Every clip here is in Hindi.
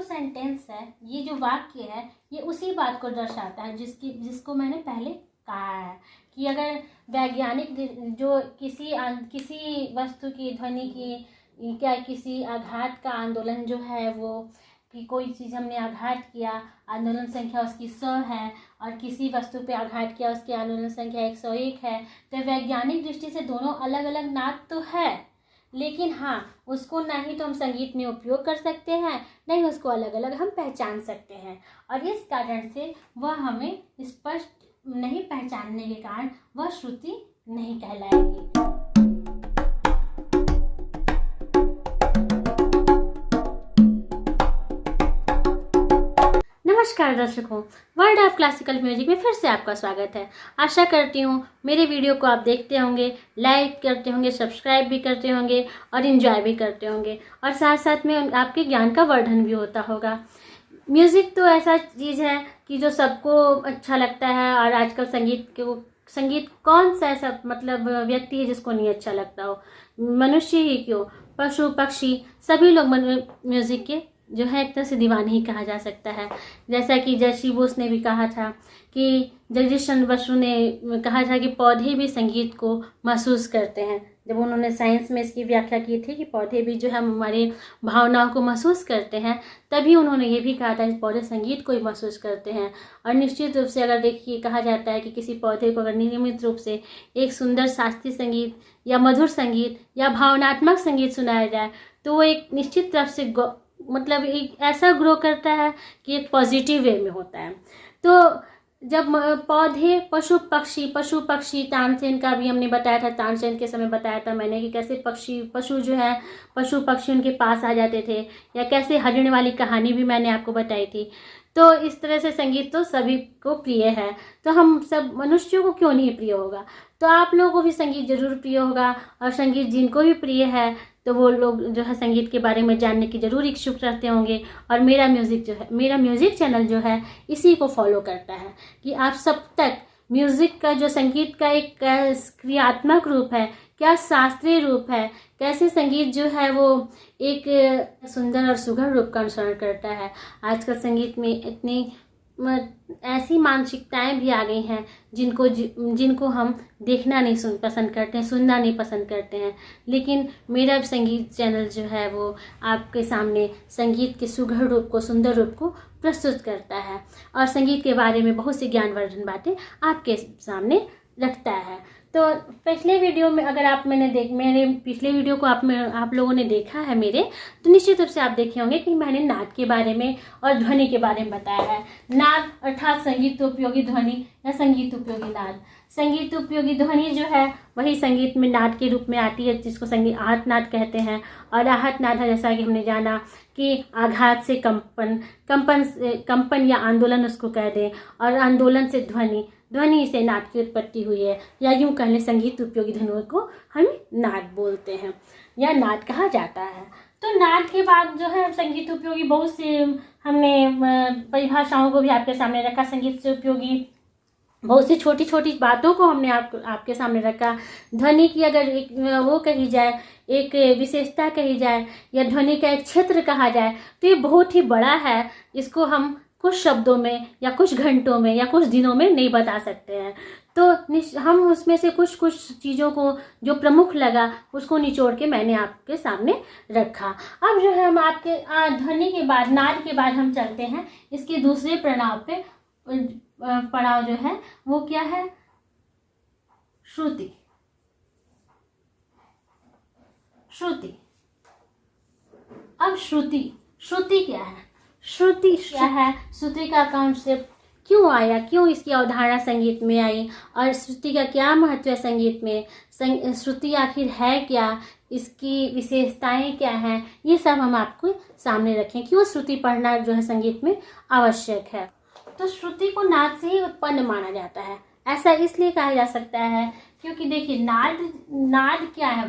सेंटेंस है, ये जो वाक्य है, ये उसी बात को दर्शाता है जिसको मैंने पहले कहा है कि अगर वैज्ञानिक जो किसी वस्तु की ध्वनि की क्या किसी आघात का आंदोलन जो है वो कि कोई चीज़ हमने आघात किया, आंदोलन संख्या उसकी 100 है और किसी वस्तु पे आघात किया उसकी आंदोलन संख्या 101 है, तो वैज्ञानिक दृष्टि से दोनों अलग अलग नाद तो है, लेकिन हाँ उसको ना ही तो हम संगीत में उपयोग कर सकते हैं, नहीं उसको अलग अलग हम पहचान सकते हैं, और इस कारण से वह हमें स्पष्ट नहीं पहचानने के कारण वह श्रुति नहीं कहलाएगी। नमस्कार दर्शकों, वर्ल्ड ऑफ क्लासिकल म्यूजिक में फिर से आपका स्वागत है। आशा करती हूँ मेरे वीडियो को आप देखते होंगे, लाइक करते होंगे, सब्सक्राइब भी करते होंगे और इन्जॉय भी करते होंगे, और साथ साथ में आपके ज्ञान का वर्धन भी होता होगा। म्यूज़िक तो ऐसा चीज़ है कि जो सबको अच्छा लगता है, और आजकल संगीत कौन सा ऐसा मतलब व्यक्ति है जिसको नहीं अच्छा लगता हो। मनुष्य ही क्यों, पशु पक्षी सभी लोग म्यूज़िक के जो है एक तरह से दीवाने ही कहा जा सकता है। जैसा कि जर्सी बोस ने भी कहा था कि जगदीश चंद्र बसु ने कहा था कि पौधे भी संगीत को महसूस करते हैं। जब उन्होंने साइंस में इसकी व्याख्या की थी कि पौधे भी जो है हमारी भावनाओं को महसूस करते हैं, तभी उन्होंने ये भी कहा था कि पौधे संगीत को ही महसूस करते हैं। और निश्चित रूप से अगर देखिए कहा जाता है कि किसी पौधे को अगर नियमित रूप से एक सुंदर शास्त्रीय संगीत या मधुर संगीत या भावनात्मक संगीत सुनाया जाए तो वो एक निश्चित तरफ से मतलब एक ऐसा ग्रो करता है कि एक पॉजिटिव वे में होता है। तो जब पौधे पशु पक्षी तानसेन का भी हमने बताया था, तानसेन के समय बताया था मैंने कि कैसे पशु पक्षी उनके पास आ जाते थे, या कैसे हरिण वाली कहानी भी मैंने आपको बताई थी। तो इस तरह से संगीत तो सभी को प्रिय है, तो हम सब मनुष्यों को क्यों नहीं प्रिय होगा। तो आप लोगों को भी संगीत जरूर प्रिय होगा, और संगीत जिनको भी प्रिय है तो वो लोग जो है संगीत के बारे में जानने की जरूर इच्छुक रहते होंगे। और मेरा म्यूज़िक चैनल जो है इसी को फॉलो करता है कि आप सब तक म्यूज़िक का जो संगीत का एक क्रियात्मक रूप है, क्या शास्त्रीय रूप है, कैसे संगीत जो है वो एक सुंदर और सुघड़ रूप का अनुसरण करता है। आजकल संगीत में इतनी ऐसी मानसिकताएं भी आ गई हैं जिनको हम देखना नहीं पसंद करते हैं, सुनना नहीं पसंद करते हैं। लेकिन मेरा संगीत चैनल जो है वो आपके सामने संगीत के सुघड़ रूप को, सुंदर रूप को प्रस्तुत करता है, और संगीत के बारे में बहुत सी ज्ञानवर्धन बातें आपके सामने रखता है। तो पिछले वीडियो में अगर मेरे पिछले वीडियो को आप लोगों ने देखा है तो निश्चित रूप से आप देखे होंगे कि मैंने नाद के बारे में और ध्वनि के बारे में बताया है। नाद अर्थात संगीत उपयोगी ध्वनि या संगीत उपयोगी नाद। संगीत उपयोगी ध्वनि जो है वही संगीत में नाद के रूप में आती है, जिसको संगीत आहत नाद कहते हैं। और आहत नाद है, जैसा कि हमने जाना कि आघात से कंपन या आंदोलन उसको कह दें, और आंदोलन से ध्वनि से नाद की उत्पत्ति हुई है, या यूं कह लें संगीत उपयोगी ध्वनियों को हम नाद बोलते हैं या नाद कहा जाता है। तो नाद के बाद जो है संगीत उपयोगी बहुत से हमने परिभाषाओं को भी आपके सामने रखा। संगीत से उपयोगी बहुत सी छोटी छोटी बातों को हमने आपके सामने रखा। ध्वनि की अगर एक वो कही जाए, एक विशेषता कही जाए, या ध्वनि का एक क्षेत्र कहा जाए, तो ये बहुत ही बड़ा है। इसको हम कुछ शब्दों में या कुछ घंटों में या कुछ दिनों में नहीं बता सकते हैं। तो हम उसमें से कुछ चीज़ों को जो प्रमुख लगा उसको निचोड़ के मैंने आपके सामने रखा। अब जो है हम आपके ध्वनि के बाद, नाद के बाद हम चलते हैं इसके दूसरे पड़ाव जो है वो क्या है, श्रुति। अब श्रुति क्या है, श्रुति का कॉन्सेप्ट क्यों आया, क्यों इसकी अवधारणा संगीत में आई, और श्रुति का क्या महत्व है संगीत में, श्रुति आखिर है क्या, इसकी विशेषताएं क्या हैं, ये सब हम आपको सामने रखें। क्यों श्रुति पढ़ना जो है संगीत में आवश्यक है। तो श्रुति को नाद से ही उत्पन्न माना जाता है। ऐसा इसलिए कहा जा सकता है क्योंकि देखिए नाद क्या है,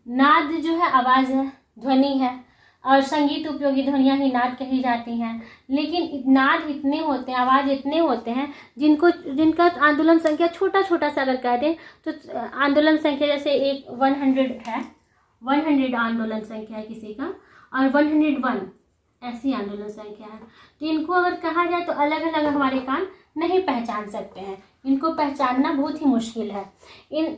नाद जो है आवाज़ है, ध्वनि है, और संगीत उपयोगी ध्वनियाँ ही नाद कही जाती हैं। लेकिन नाद इतने होते हैं, आवाज़ इतने होते हैं जिनका आंदोलन संख्या छोटा सा अगर कह दें तो आंदोलन संख्या जैसे 100 है, 100 आंदोलन संख्या है किसी का, और 101 ऐसी आंदोलन संख्या है। तो इनको अगर कहा जाए तो अलग अलग हमारे कान नहीं पहचान सकते हैं, इनको पहचानना बहुत ही मुश्किल है। इन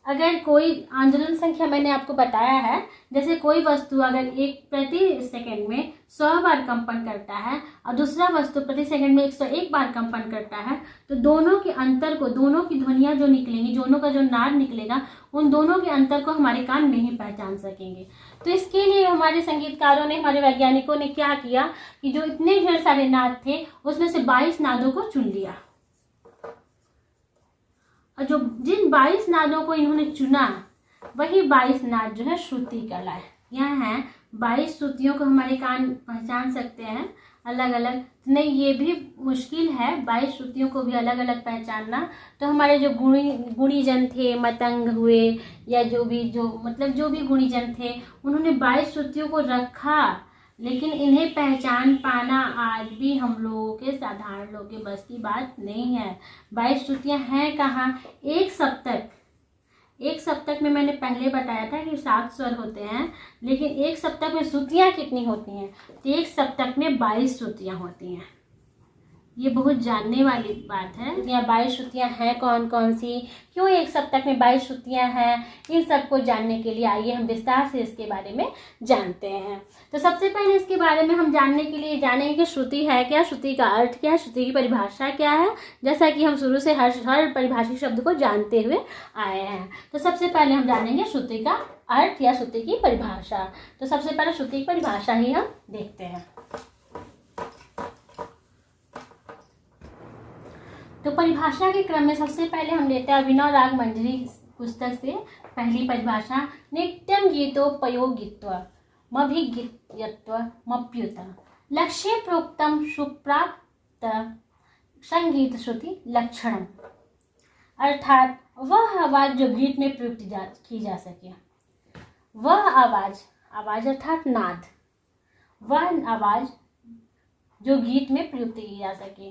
अगर कोई आंदोलन संख्या मैंने आपको बताया है, जैसे कोई वस्तु अगर एक प्रति सेकंड में 100 बार कंपन करता है और दूसरा वस्तु प्रति सेकंड में 101 बार कंपन करता है, तो दोनों के अंतर को, दोनों की ध्वनियाँ जो निकलेंगी, दोनों का जो नाद निकलेगा, उन दोनों के अंतर को हमारे कान नहीं पहचान सकेंगे। तो इसके लिए हमारे संगीतकारों ने, हमारे वैज्ञानिकों ने क्या किया कि जो इतने ढेर सारे नाद थे उसमें से 22 नादों को चुन लिया, और जो जिन 22 नादों को इन्होंने चुना वही 22 नाद जो है श्रुति कहलाए। यहाँ है 22 श्रुतियों को हमारे कान पहचान सकते हैं अलग अलग, नहीं ये भी मुश्किल है 22 श्रुतियों को भी अलग अलग पहचानना। तो हमारे जो गुणीजन थे, मतंग हुए या जो भी गुणीजन थे, उन्होंने 22 श्रुतियों को रखा, लेकिन इन्हें पहचान पाना आज भी हम लोगों के, साधारण लोगों के बस की बात नहीं है। 22 श्रुतियाँ हैं कहाँ? एक सप्तक में मैंने पहले बताया था कि 7 स्वर होते हैं, लेकिन एक सप्तक में श्रुतियाँ कितनी होती हैं? तो एक सप्तक में 22 श्रुतियाँ होती हैं। ये बहुत जानने वाली बात है। यह 22 श्रुतियाँ हैं कौन कौन सी, क्यों एक सप्तक में 22 श्रुतियाँ हैं, इन सबको जानने के लिए आइए हम विस्तार से इसके बारे में जानते हैं। तो सबसे पहले इसके बारे में हम जानने के लिए जानेंगे कि श्रुति है क्या, श्रुति का अर्थ क्या है, श्रुति की परिभाषा क्या है, जैसा कि हम शुरू से हर परिभाषिक शब्द को जानते हुए आए हैं। तो सबसे पहले हम जानेंगे श्रुति का अर्थ या श्रुति की परिभाषा। तो सबसे पहले श्रुति की परिभाषा ही हम देखते हैं। तो परिभाषा के क्रम में सबसे पहले हम लेते हैं अभिनव राग मंजरी पुस्तक से पहली परिभाषा। नित्यम गीतोपयोगित्वमभिगीयत्वमप्युत लक्ष्ये प्रोक्तम सुप्राप्त संगीत श्रुति लक्षणम। अर्थात वह आवाज जो गीत में प्रयुक्त की जा सके, वह आवाज अर्थात नाद, वह आवाज जो गीत में प्रयुक्त की जा सके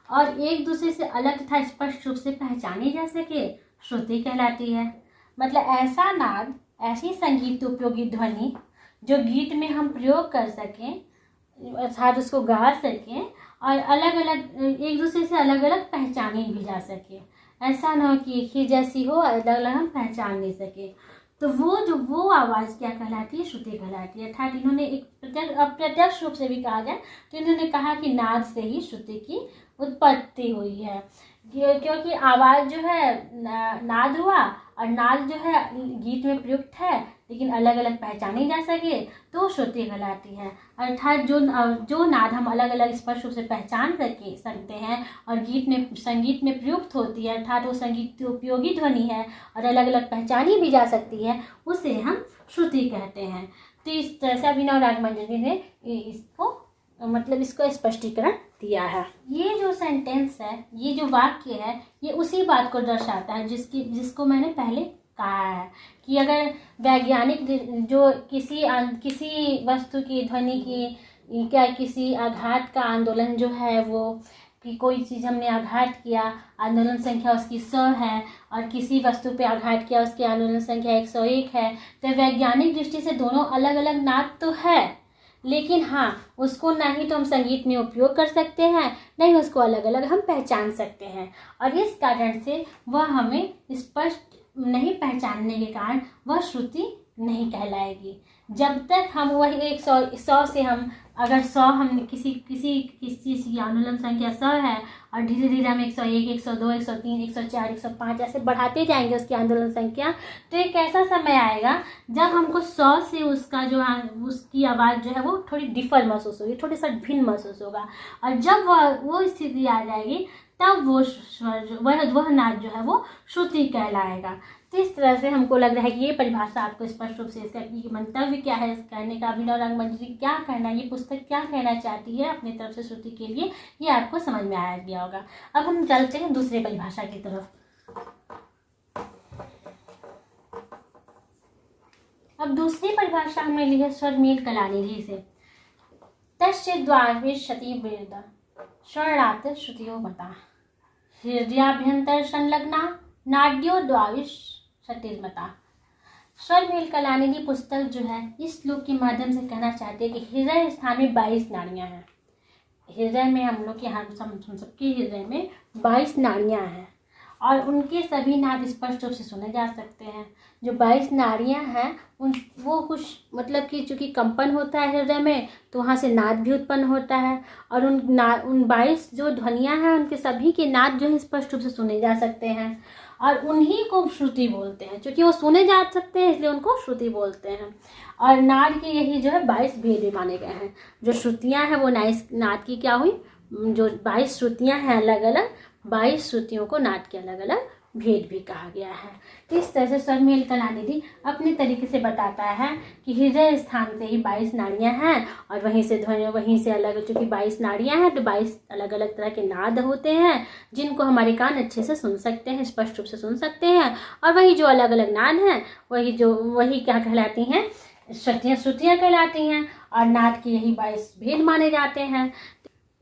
और एक दूसरे से अलग तथा स्पष्ट रूप से पहचानी जा सके, श्रुति कहलाती है। मतलब ऐसा नाद, ऐसी संगीत उपयोगी ध्वनि जो गीत में हम प्रयोग कर सकें, अर्थात उसको गा सकें और अलग अलग, एक दूसरे से अलग अलग पहचानी भी जा सके। ऐसा ना हो कि एक ही जैसी हो, अलग अलग हम पहचान नहीं सके। तो वो आवाज़ क्या कहलाती है? श्रुति कहलाती है। अर्थात इन्होंने एक अप्रत्यक्ष रूप से भी कहा जाए तो इन्होंने कहा कि नाद से ही श्रुति की उत्पत्ति हुई है, क्योंकि आवाज़ जो है नाद हुआ और नाद जो है गीत में प्रयुक्त है लेकिन अलग अलग पहचानी जा सके तो श्रुति कहलाती है। अर्थात जो नाद हम अलग अलग स्पष्ट रूप से पहचान सकते हैं और संगीत में प्रयुक्त होती है, अर्थात वो संगीत उपयोगी ध्वनि है और अलग अलग पहचानी भी जा सकती है, उसे हम श्रुति कहते हैं। तो इस तरह से अभिनव राग मंजरी ने इसको स्पष्टीकरण दिया है। ये जो सेंटेंस है, ये जो वाक्य है, ये उसी बात को दर्शाता है जिसको मैंने पहले कहा है कि अगर वैज्ञानिक जो किसी वस्तु की ध्वनि की क्या किसी आघात का आंदोलन जो है, वो कि कोई चीज़ हमने आघात किया, आंदोलन संख्या उसकी 100 है और किसी वस्तु पे आघात किया, उसकी आंदोलन संख्या 101 है, तो वैज्ञानिक दृष्टि से दोनों अलग अलग नाद तो है, लेकिन हाँ उसको ना ही तो हम संगीत में उपयोग कर सकते हैं, नहीं उसको अलग अलग हम पहचान सकते हैं। और इस कारण से वह हमें स्पष्ट नहीं पहचानने के कारण वह श्रुति नहीं कहलाएगी। जब तक हम वही 100 से हम अगर 100 हम किसी चीज़ की आंदोलन संख्या 100 है और धीरे धीरे हम 101, 102, 103, 104, 105 ऐसे बढ़ाते जाएंगे उसकी आंदोलन संख्या, तो एक ऐसा समय आएगा जब हमको 100 से उसकी आवाज़ जो है वो थोड़ी डिफर महसूस होगी, थोड़ी सा भिन्न महसूस होगा। और जब वो स्थिति आ जाएगी तब वह नाद जो है वो श्रुति कहलाएगा। तो इस तरह से हमको लग रहा है कि ये परिभाषा आपको स्पष्ट रूप से इसका मंतव्य क्या है, इस कहने का अभिनव राग मंजरी क्या कहना, ये पुस्तक क्या कहना चाहती है अपनी तरफ से श्रुति के लिए, ये आपको समझ में आ गया होगा। अब हम चलते हैं दूसरे परिभाषा की तरफ। अब दूसरी परिभाषा हमने ली है स्वरमेल कलानिधि से। तस्य द्वाविंशति वेद स्वर्णात् श्रुतियो मता हृदयाभ्यंतर संलग्ना नाड्यो द्वाविंशतिर्मता स्वर मेल कलानिधि पुस्तक जो है इस श्लोक के माध्यम से कहना चाहते हैं कि हृदय स्थान में 22 नाड़ियाँ हैं। हृदय में हम लोग के हम सबके हृदय में 22 नाड़ियाँ हैं और उनके सभी नाद स्पष्ट रूप से सुने जा सकते हैं। जो 22 नाड़ियाँ हैं वो कुछ मतलब कि चूँकि कंपन होता है हृदय में तो वहाँ से नाद भी उत्पन्न होता है और उन 22 जो ध्वनियाँ हैं उनके सभी के नाद जो है स्पष्ट रूप से सुने जा सकते हैं और उन्हीं को श्रुति बोलते हैं। क्योंकि वो सुने जा सकते हैं इसलिए उनको श्रुति बोलते हैं। और नाद के यही जो है 22 भेद भी माने गए हैं। जो श्रुतियाँ हैं वो नाद की क्या हुई, जो 22 श्रुतियाँ हैं अलग अलग, 22 श्रुतियों को नाद के अलग अलग भेद भी कहा गया है। इस तरह से स्वर मेल कलानिधि अपने तरीके से बताता है कि हृदय स्थान से ही 22 नाड़ियाँ हैं और वहीं से अलग, चूँकि 22 नाड़ियाँ हैं तो 22 अलग अलग तरह के नाद होते हैं जिनको हमारे कान अच्छे से सुन सकते हैं, स्पष्ट रूप से सुन सकते हैं। और वही जो अलग अलग नाद हैं वही क्या कहलाती हैं, श्रुतियाँ कहलाती हैं और नाद के यही 22 भेद माने जाते हैं।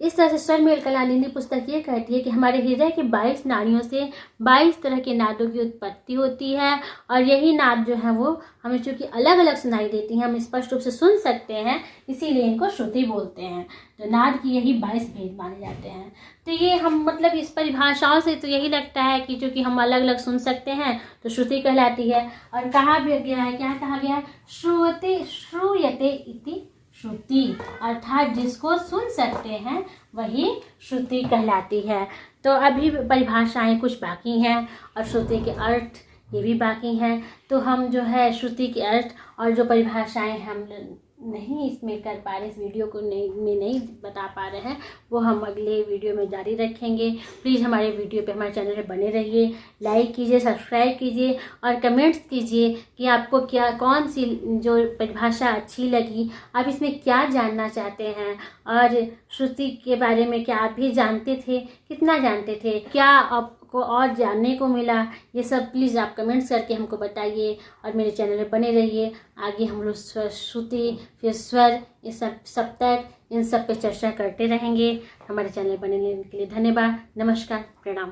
इस तरह से स्वर मेल कलानिधि पुस्तक ये कहती है कि हमारे हृदय के 22 नाड़ियों से 22 तरह के नादों की उत्पत्ति होती है और यही नाद जो है वो हमें चूँकि अलग अलग सुनाई देती हैं, हम स्पष्ट रूप से सुन सकते हैं, इसीलिए इनको श्रुति बोलते हैं। तो नाद की यही 22 भेद माने जाते हैं। तो ये हम मतलब इस परिभाषाओं से तो यही लगता है कि चूँकि हम अलग अलग सुन सकते हैं तो श्रुति कहलाती है। और कहा भी गया है, क्या कहा गया है, श्रूयते इति श्रुति, अर्थात जिसको सुन सकते हैं वही श्रुति कहलाती है। तो अभी परिभाषाएं कुछ बाकी हैं और श्रुति के अर्थ ये भी बाकी हैं। तो हम जो है श्रुति के अर्थ और जो परिभाषाएं हम नहीं इसमें कर पा रहे, इस वीडियो को नहीं बता पा रहे हैं, वो हम अगले वीडियो में जारी रखेंगे। प्लीज़ हमारे वीडियो पे, हमारे चैनल पे बने रहिए, लाइक कीजिए, सब्सक्राइब कीजिए और कमेंट्स कीजिए कि आपको कौन सी जो परिभाषा अच्छी लगी, आप इसमें क्या जानना चाहते हैं और श्रुति के बारे में क्या आप भी जानते थे, कितना जानते थे, क्या आपको और जानने को मिला, ये सब प्लीज़ आप कमेंट्स करके हमको बताइए और मेरे चैनल में बने रहिए। आगे हम लोग श्रुति, फिर स्वर, ये सब तक इन सब पे चर्चा करते रहेंगे। हमारे चैनल बने रहने के लिए धन्यवाद। नमस्कार, प्रणाम।